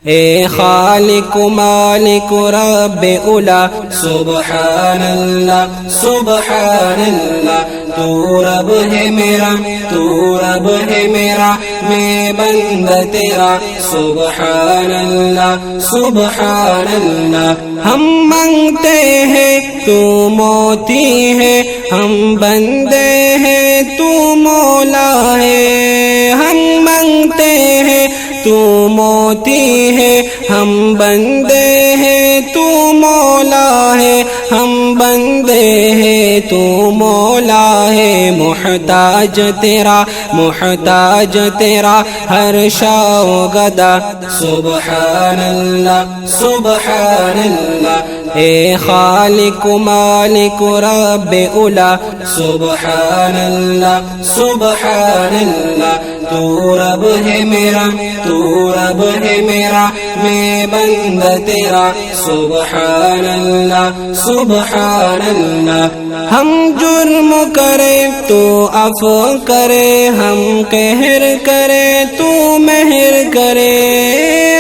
اے خالق مالک رب اولا سبحان اللہ سبحان اللہ، تو رب ہے میرا تو رب ہے میرا، میں بندہ تیرا سبحان اللہ سبحان اللہ۔ ہم مانگتے ہیں تو موتی ہے، ہم بندے ہیں تو مولا ہے، ہم مانگتے ہیں تو موتی ہے، ہم بندے ہیں تو مولا ہے، ہم بندے ہیں تو مولا ہے، محتاج تیرا محتاج تیرا ہر شاہ و گدا سبحان اللہ سبحان اللہ۔ اے خالق مالک رب اولا سبحان اللہ سبحان اللہ، تو رب ہے میرا تو رب ہے میرا، میں بندہ تیرا سبحان اللہ سبحان اللہ۔ ہم جرم کرے تو عفو کرے، ہم قہر کرے تو مہر کرے،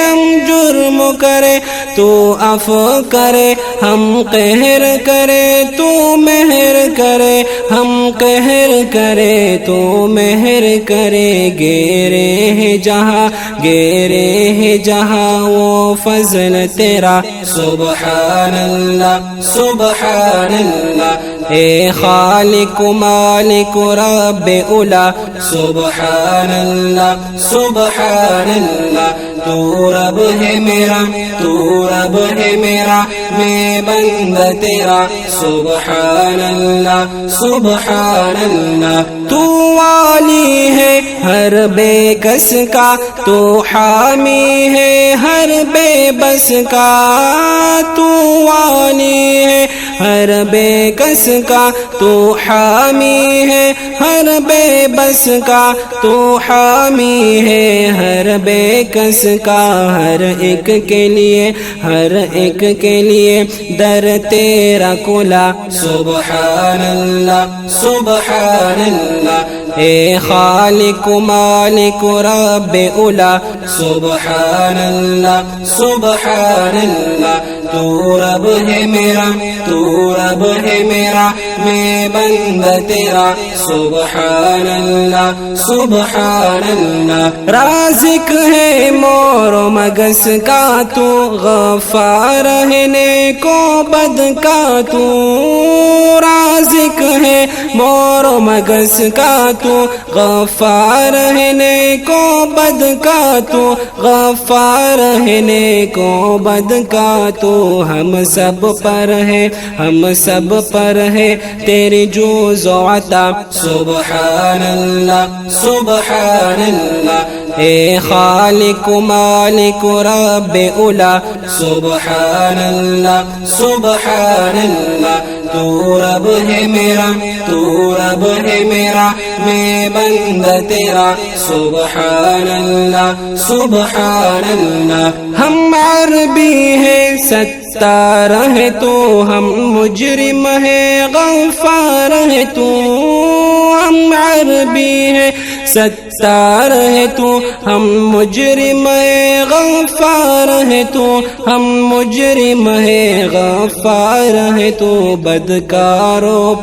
ہم جرم کرے تو عفو کرے، ہم قہر کرے تو مہر کرے، ہم قہر کرے تو مہر کرے، گیرے ہے جہاں گیرے ہے جہاں وہ فضل تیرا سبحان اللہ سبحان اللہ۔ اے خالق مالک رب اولا سبحان اللہ سبحان اللہ، تو رب ہے میرا تو رب ہے میرا، میں بندہ تیرا سبحان اللہ سبحان اللہ۔ تو والی ہے ہر بے کس کا، تو حامی ہے ہر بے بس کا، تو والی ہے ہر بے کس کا، تو حامی ہے ہر بے بس کا، تو حامی ہے ہر بے کس کا، ہر ایک کے لیے ہر ایک کے لیے در تیرا کھلا سبحان اللہ سبحان اللہ۔ اے خالق مالک رب اولا سبحان اللہ سبحان اللہ، تو رب ہے میرا تو رب ہے میرا، میں بندہ تیرا سبحان اللہ سبحان اللہ۔ رازق ہے مور و مگس کا تو، غفار ہے نیک و بد کا تو، رازق ہے مور و مگس کا تو، غفار ہے نیک و بد کا تو، غفار ہے نیک و بد کا تو، ہم سب پر ہے ہم سب پر ہے تیری جوز و عطا سبحان اللہ سبحان اللہ۔ اے خالق مالک رب اولا سبحان اللہ سبحان اللہ، تو رب ہے میرا تو رب ہے میرا، میں بندہ تیرا سبحان اللہ سبحان اللہ۔ ہم عربی ہے ستار ہے تو، ہم مجرم ہے غفار ہے تو، ہم عربی ہے ستار ہے تو، ہم مجرم ہے غفار ہے تو، ہم مجرم ہے غفار ہے تو، بدکاروں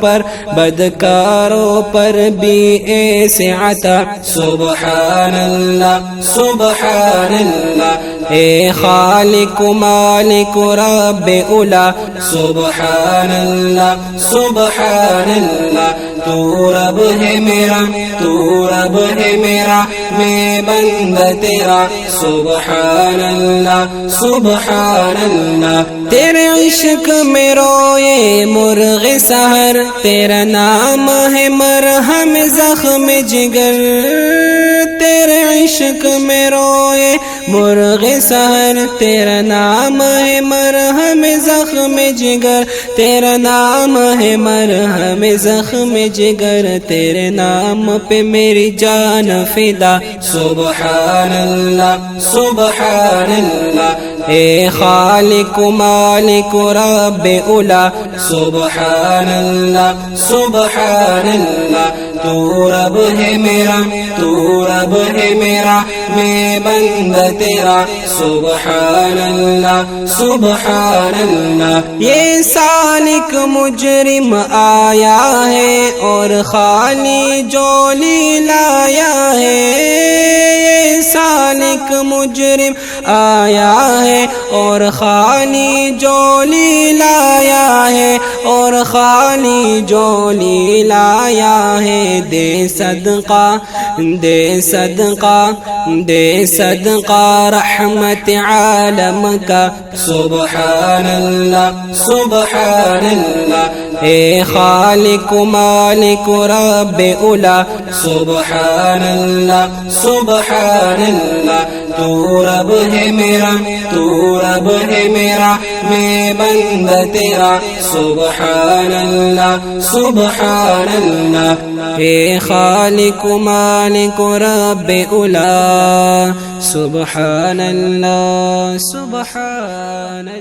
پر بھی ایسے عطا سبحان اللہ سبحان اللہ۔ اے خالق مالک رب اولا سبحان اللہ سبحان اللہ، تو رب ہے میرا تو رب ہے میرا، میں بندہ تیرا سبحان اللہ سبحان اللہ۔ تیرے عشق میں روئے مرغ سحر، تیرا نام ہے مرہم زخم جگر، تیرے عشق میں روئے مرغ سحر، تیرا نام ہے مرہم زخم جگر، تیرا نام ہے مرہم زخم جگر، تیرے نام پہ میری جان فدا سبحان اللہ سبحان اللہ۔ اے خالق مالک رب اولا سبحان اللہ سبحان اللہ، تو رب ہے میرا تو رب ہے میرا، میں بندہ تیرا سبحان اللہ سبحان اللہ. یہ سالک مجرم آیا ہے اور خالی جولی لایا ہے. یہ سالک مجرم آیا ہے اور خالی جولی لایا ہے اور خالی جولی لایا ہے. دے صدقہ دے صدقہ دے صدقہ رحمت عالم کا سبحان اللہ سبحان اللہ. اے خالق مالک رب اولا سبحان اللہ سبحان اللہ. تو رب ہے میرا تو رب ہے میرا میں بندہ تیرا سبحان اللہ سبحان اللہ. اے خالق مالک رب اولا سبحان اللہ سبحان اللہ.